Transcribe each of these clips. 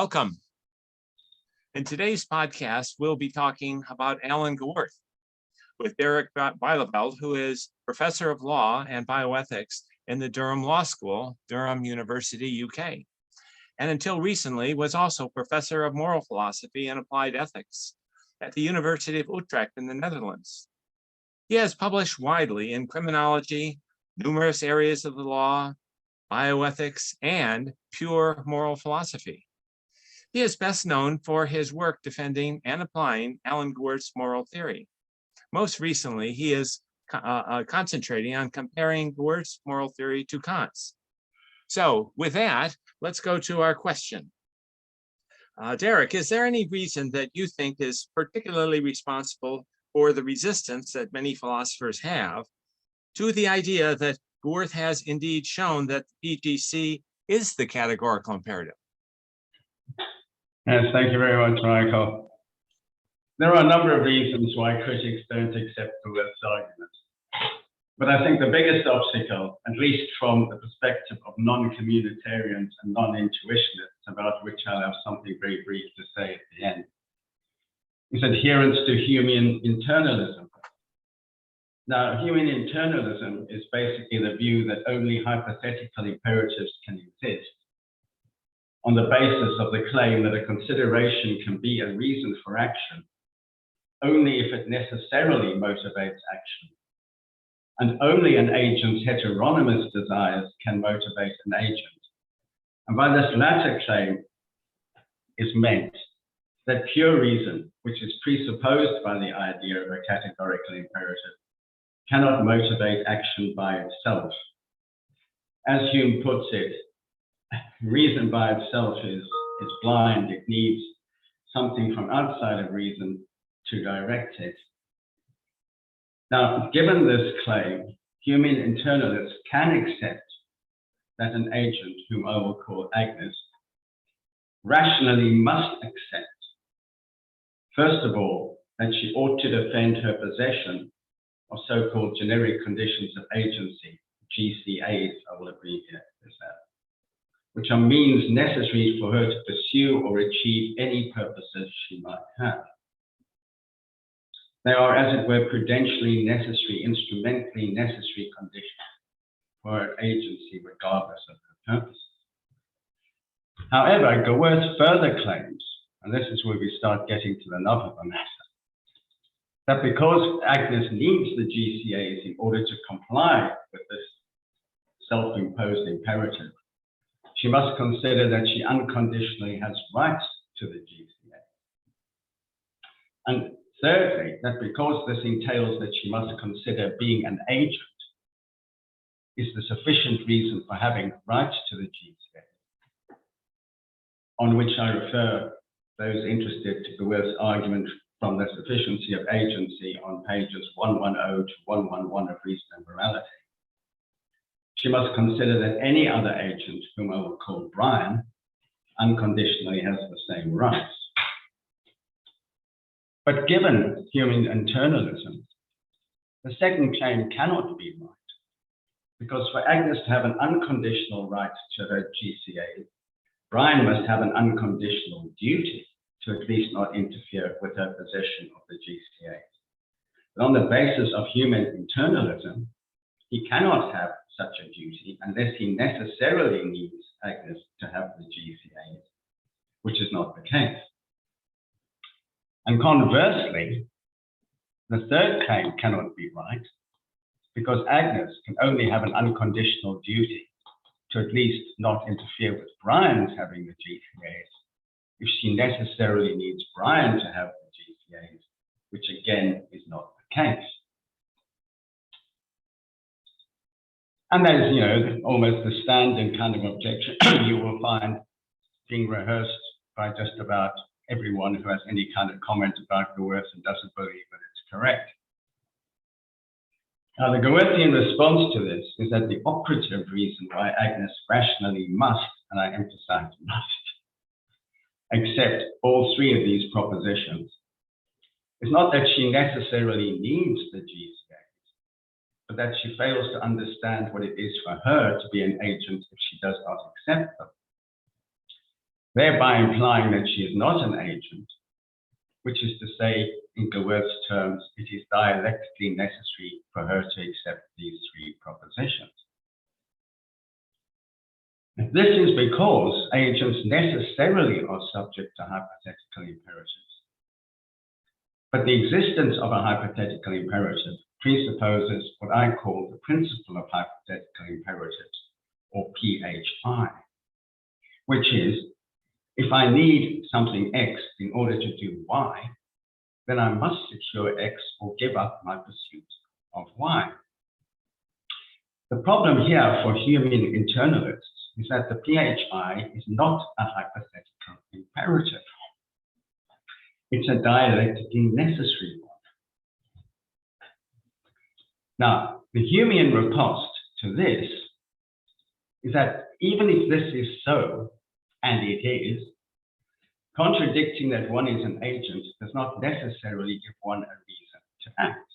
Welcome. In today's podcast, we'll be talking about Alan Gewirth with Deryck Beyleveld, who is Professor of Law and Bioethics in the Durham Law School, Durham University, UK, and until recently was also Professor of Moral Philosophy and Applied Ethics at the University of Utrecht in the Netherlands. He has published widely in criminology, numerous areas of the law, bioethics, and pure moral philosophy. He is best known for his work defending and applying Alan Gewirth's moral theory. Most recently, he is concentrating on comparing Gewirth's moral theory to Kant's. So with that, let's go to our question. Deryck, is there any reason that you think is particularly responsible for the resistance that many philosophers have to the idea that Gewirth has indeed shown that the PGC is the categorical imperative? Yes, thank you very much, Michael. There are a number of reasons why critics don't accept Gewirth's argument. But I think the biggest obstacle, at least from the perspective of non-communitarians and non-intuitionists, about which I'll have something very brief to say at the end, is adherence to Humean internalism. Now, Humean internalism is basically the view that only hypothetical imperatives can exist on the basis of the claim that a consideration can be a reason for action only if it necessarily motivates action, and only an agent's heteronymous desires can motivate an agent. And by this latter claim is meant that pure reason, which is presupposed by the idea of a categorical imperative, cannot motivate action by itself. As Hume puts it, reason by itself is blind. It needs something from outside of reason to direct it. Now, given this claim, Humean internalists can accept that an agent, whom I will call Agnes, rationally must accept, first of all, that she ought to defend her possession of so-called generic conditions of agency, GCAs, I will abbreviate this as, which are means necessary for her to pursue or achieve any purposes she might have. They are, as it were, prudentially necessary, instrumentally necessary conditions for her agency, regardless of her purposes. However, Gewirth further claims, and this is where we start getting to the nub of the matter, that because Agnes needs the GCAs in order to comply with this self-imposed imperative, she must consider that she unconditionally has rights to the GCA. And thirdly, that because this entails that she must consider being an agent is the sufficient reason for having rights to the GCA, on which I refer those interested to Gewirth's argument from the sufficiency of agency on pages 110 to 111 of Reason and Morality. She must consider that any other agent, whom I will call Brian, unconditionally has the same rights. But given Humean internalism, the second claim cannot be right, because for Agnes to have an unconditional right to her GCA, Brian must have an unconditional duty to at least not interfere with her possession of the GCA. But on the basis of Humean internalism, he cannot have such a duty unless he necessarily needs Agnes to have the GCAs, which is not the case. And conversely, the third claim cannot be right because Agnes can only have an unconditional duty to at least not interfere with Brian's having the GCAs if she necessarily needs Brian to have the GCAs, which again is not the case. And that is, almost the standard kind of objection you will find being rehearsed by just about everyone who has any kind of comment about Gewirth and doesn't believe that it's correct. Now, the Gewirthian response to this is that the operative reason why Agnes rationally must, and I emphasize must, accept all three of these propositions is not that she necessarily needs the GCAs, but that she fails to understand what it is for her to be an agent if she does not accept them. thereby implying that she is not an agent, which is to say, in Gewirth's terms, it is dialectically necessary for her to accept these three propositions. This is because agents necessarily are subject to hypothetical imperatives. But the existence of a hypothetical imperative presupposes what I call the principle of hypothetical imperatives, or PHI, which is, if I need something X in order to do Y, then I must secure X or give up my pursuit of Y. The problem here for Humean internalists is that the PHI is not a hypothetical imperative. It's a dialectically necessary one. Now, the Humean riposte to this is that even if this is so, and it is, contradicting that one is an agent does not necessarily give one a reason to act.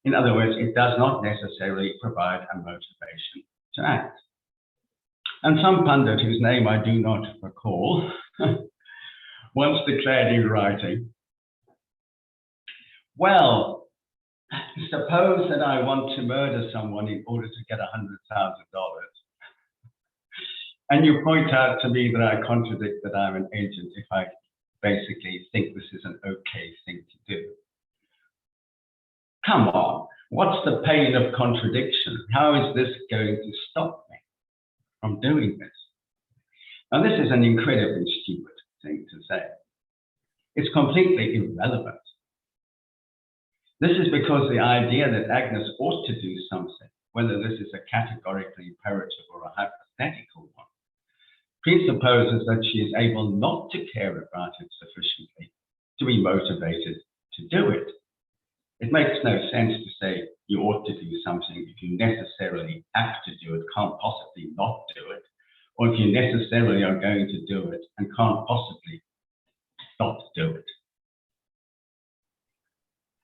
In other words, it does not necessarily provide a motivation to act. And some pundit, whose name I do not recall, once declared in writing, well, suppose that I want to murder someone in order to get $100,000. And you point out to me that I contradict that I'm an agent if I basically think this is an okay thing to do. Come on, what's the pain of contradiction? How is this going to stop me from doing this? Now, this is an incredibly stupid thing to say. It's completely irrelevant. This is because the idea that Agnes ought to do something, whether this is a categorical imperative or a hypothetical one, presupposes that she is able not to care about it sufficiently to be motivated to do it. It makes no sense to say you ought to do something if you necessarily have to do it, can't possibly not do it, or if you necessarily are going to do it and can't possibly not do it.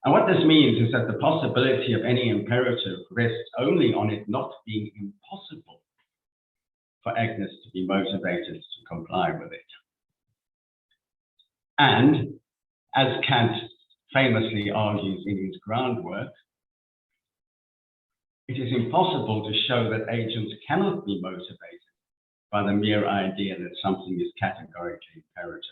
And what this means is that the possibility of any imperative rests only on it not being impossible for Agnes to be motivated to comply with it. And as Kant famously argues in his groundwork, it is impossible to show that agents cannot be motivated by the mere idea that something is categorically imperative.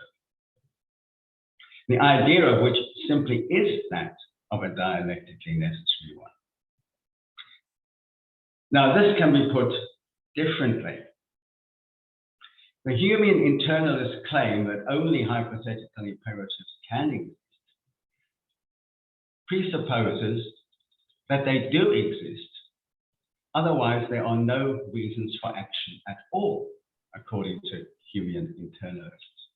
The idea of which simply is that of a dialectically necessary one. Now, this can be put differently. The Humean internalists claim that only hypothetical imperatives can exist, presupposes that they do exist. Otherwise, there are no reasons for action at all, according to Humean internalists.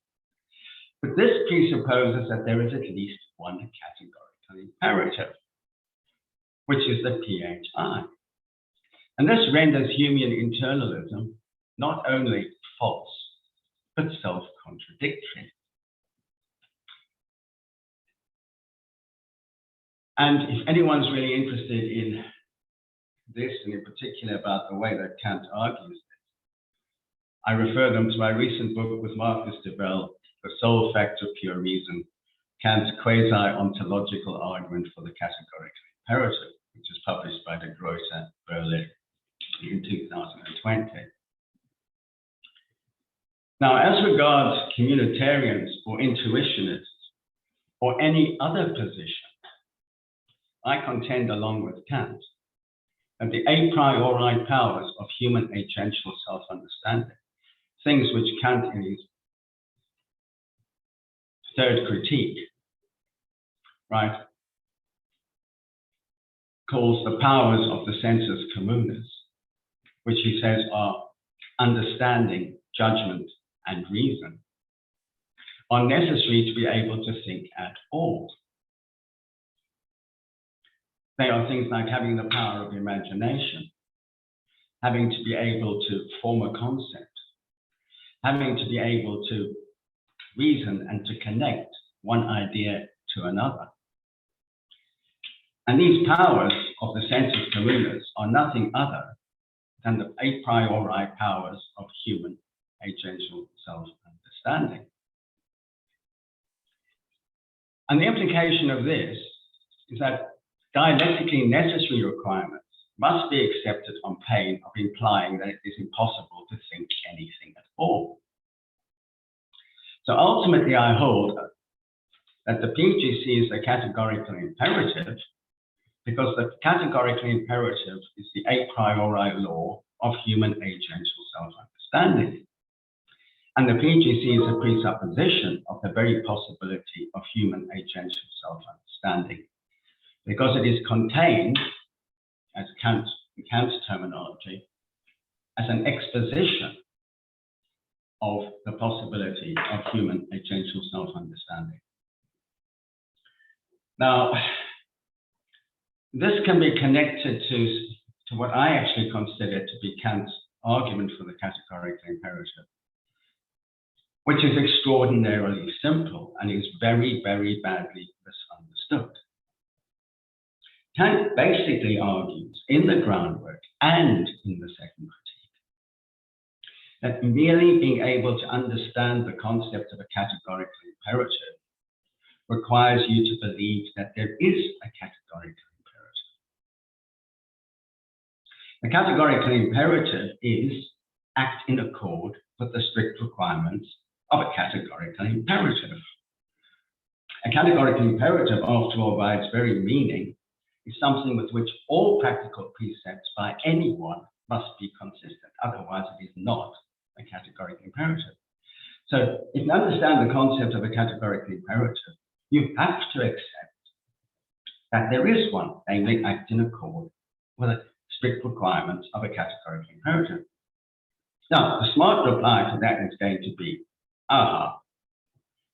But this presupposes that there is at least one categorical imperative, which is the PHI. And this renders Humean internalism not only false, but self-contradictory. And if anyone's really interested in this, and in particular about the way that Kant argues it, I refer them to my recent book with Marcus de Bell, The Sole Fact of Pure Reason, Kant's quasi-ontological argument for the categorical imperative, which was published by De Gruyter, Berlin in 2020. Now, as regards communitarians or intuitionists or any other position, I contend along with Kant that the a priori powers of human agential self-understanding, things which Kant in his third critique, right, calls the powers of the sensus communis, which he says are understanding, judgment, and reason, are necessary to be able to think at all. They are things like having the power of imagination, having to be able to form a concept, having to be able to reason and to connect one idea to another. And these powers of the sensus communis are nothing other than the a priori powers of human agential self-understanding. self-understanding. And the implication of this is that dialectically necessary requirements must be accepted on pain of implying that it is impossible to think anything at all. So ultimately, I hold that the PGC is a categorical imperative because the categorical imperative is the a priori law of human agential self-understanding. And the PGC is a presupposition of the very possibility of human agential self-understanding because it is contained, as Kant's terminology, as an exposition of the possibility of human agential self-understanding. Now, this can be connected to what I actually consider to be Kant's argument for the categorical imperative, which is extraordinarily simple and is very, very badly misunderstood. Kant basically argues in the groundwork and in the second critique that merely being able to understand the concept of a categorical imperative requires you to believe that there is a categorical imperative. The categorical imperative is act in accord with the strict requirements of a categorical imperative. A categorical imperative, after all, by its very meaning, is something with which all practical precepts by anyone must be consistent. Otherwise, it is not a categorical imperative. So if you understand the concept of a categorical imperative, you have to accept that there is one, namely act in accord with the strict requirements of a categorical imperative. Now, the smart reply to that is going to be, but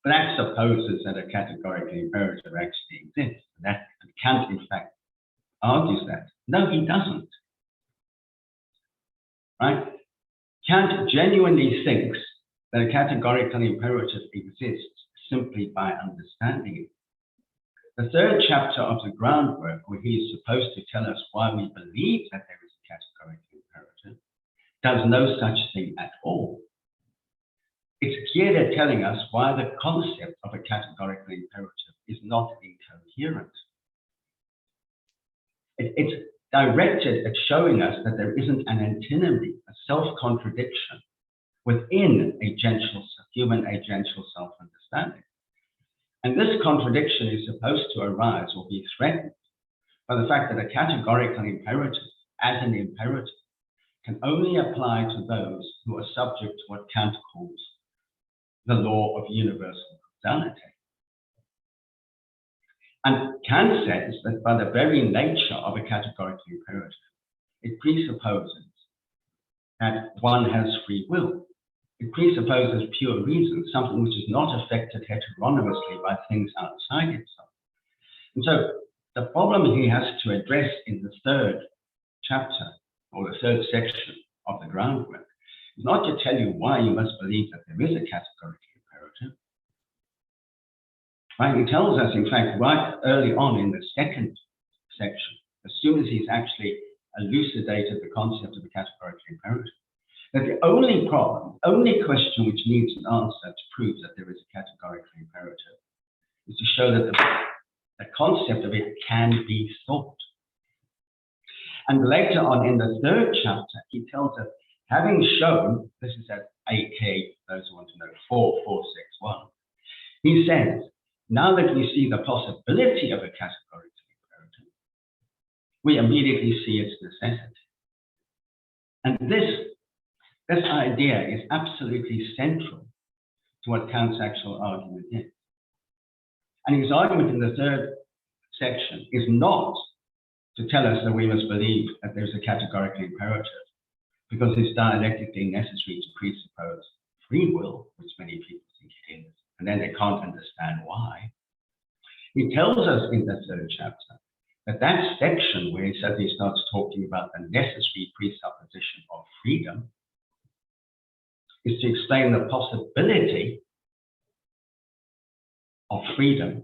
that supposes that a categorical imperative actually exists. And Kant, in fact, argues that. No, he doesn't. Right? Kant genuinely thinks that a categorical imperative exists simply by understanding it. The third chapter of the groundwork, where he is supposed to tell us why we believe that there is a categorical imperative, does no such thing at all. It's clearly telling us why the concept of a categorical imperative is not incoherent. It's directed at showing us that there isn't an antinomy, a self-contradiction within human agential self-understanding. And this contradiction is supposed to arise or be threatened by the fact that a categorical imperative, as an imperative, can only apply to those who are subject to what Kant calls the law of universal causality. And Kant says that by the very nature of a categorical imperative, it presupposes that one has free will. It presupposes pure reason, something which is not affected heteronomously by things outside itself. And so the problem he has to address in the third chapter, or the third section of the groundwork, is not to tell you why you must believe that there is a categorical imperative. Right? He tells us, in fact, right early on in the second section, as soon as he's actually elucidated the concept of the categorical imperative, that the only question which needs an answer to prove that there is a categorical imperative is to show that the concept of it can be thought. And later on in the third chapter, he tells us, having shown, this is at AK, those who want to know, 4461, he says, now that we see the possibility of a categorical imperative, we immediately see its necessity. And this idea is absolutely central to what Kant's actual argument is. And his argument in the third section is not to tell us that we must believe that there's a categorical imperative, because it's dialectically necessary to presuppose free will, which many people think it is, and then they can't understand why. He tells us in the third chapter that section where he suddenly starts talking about the necessary presupposition of freedom is to explain the possibility of freedom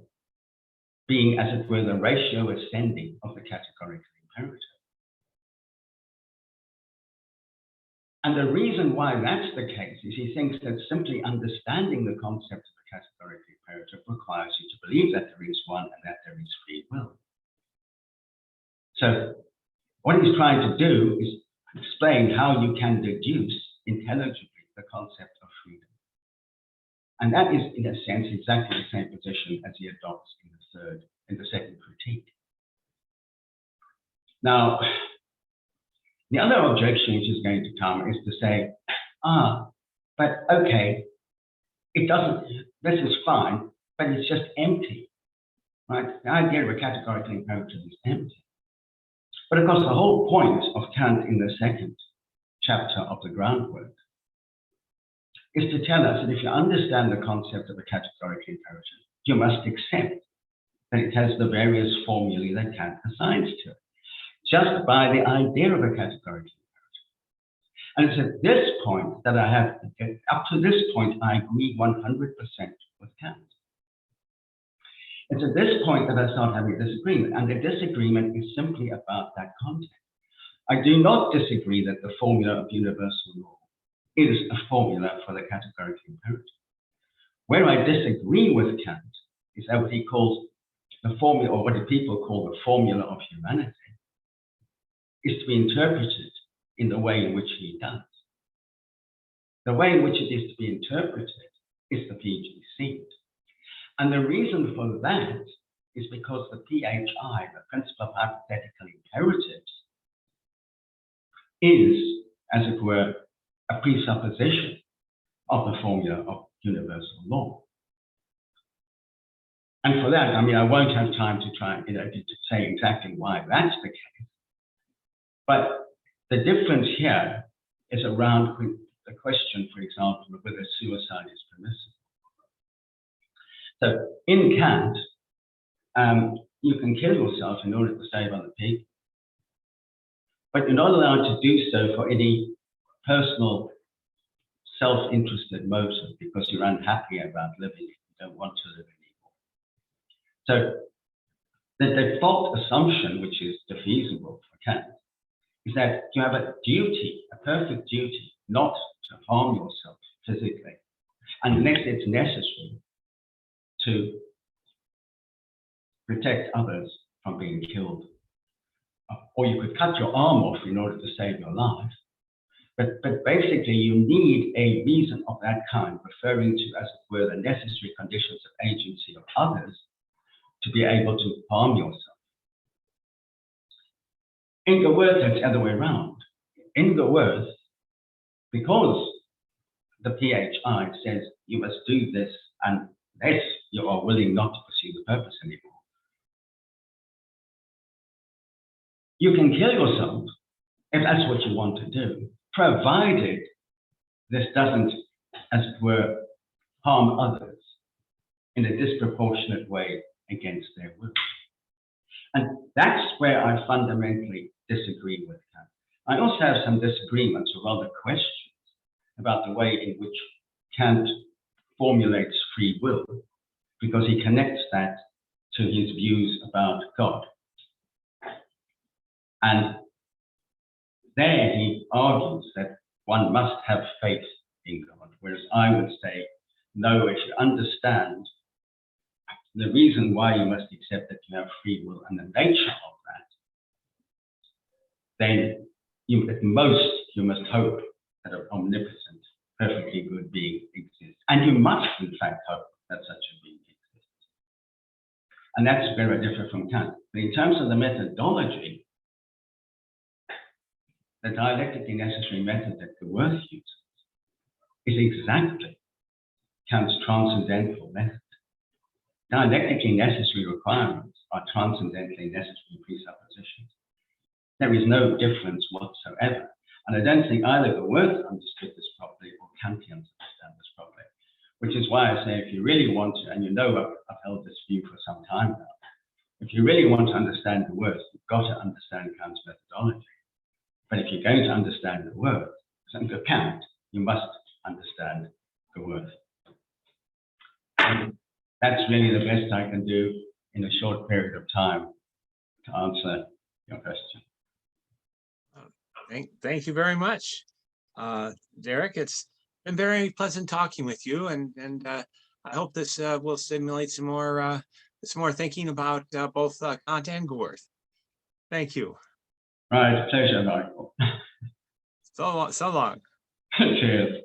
being, as it were, the ratio ascending of the categorical imperative. And the reason why that's the case is he thinks that simply understanding the concept of a categorical imperative requires you to believe that there is one and that there is free will. So what he's trying to do is explain how you can deduce intelligibly the concept of freedom. And that is, in a sense, exactly the same position as he adopts in the second critique. Now, the other objection which is going to come is to say, but okay, this is fine, but it's just empty, right? The idea of a categorical imperative is empty. But of course, the whole point of Kant in the second chapter of the groundwork is to tell us that if you understand the concept of a categorical imperative, you must accept that it has the various formulae that Kant assigns to it, just by the idea of a categorical imperative. And it's at this point that up to this point, I agree 100% with Kant. It's at this point that I start having a disagreement, and the disagreement is simply about that concept. I do not disagree that the formula of universal law is a formula for the categorical imperative. Where I disagree with Kant is that what he calls the formula, or what people call the formula of humanity, is to be interpreted in the way in which he does. The way in which it is to be interpreted is the PGC. And the reason for that is because the PHI, the principle of hypothetical imperatives, is, as it were, a presupposition of the formula of universal law. And for that, I mean, I won't have time to try, to say exactly why that's the case. But the difference here is around the question, for example, of whether suicide is permissible. So in Kant, you can kill yourself in order to save other people, but you're not allowed to do so for any personal self-interested motive because you're unhappy about living, you don't want to live anymore. So the default assumption, which is defeasible for Kant, is that you have a duty, a perfect duty, not to harm yourself physically, unless it's necessary to protect others from being killed. Or you could cut your arm off in order to save your life. But basically, you need a reason of that kind, referring to, as it were, the necessary conditions of agency of others to be able to harm yourself. In Gewirth, it's the other way around. In Gewirth, because the PHI says you must do this unless you are willing not to pursue the purpose anymore, you can kill yourself if that's what you want to do, provided this doesn't, as it were, harm others in a disproportionate way against their will. And that's where I fundamentally disagree with Kant. I also have some disagreements, or rather questions, about the way in which Kant formulates free will, because he connects that to his views about God. And there he argues that one must have faith in God, whereas I would say, no, if you understand the reason why you must accept that you have free will and the nature of that, then at most you must hope that an omnipotent, perfectly good being exists. And you must, in fact, hope that such a being exists. And that's very different from Kant. But in terms of the methodology, the dialectically necessary method that Gewirth uses is exactly Kant's transcendental method. Dialectically necessary requirements are transcendently necessary presuppositions. There is no difference whatsoever. And I don't think either Gewirth understood this properly or Kantians understand this properly, which is why I say if you really want to, and you know I've held this view for some time now, if you really want to understand Gewirth, you've got to understand Kant's methodology. But if you're going to understand Gewirth, under Kant, you must understand Gewirth. And that's really the best I can do in a short period of time to answer your question. Thank you very much. Deryck, it's been very pleasant talking with you, and I hope this will stimulate some more thinking about both Kant and Gewirth. Thank you. Right, pleasure, Michael. So long. Cheers.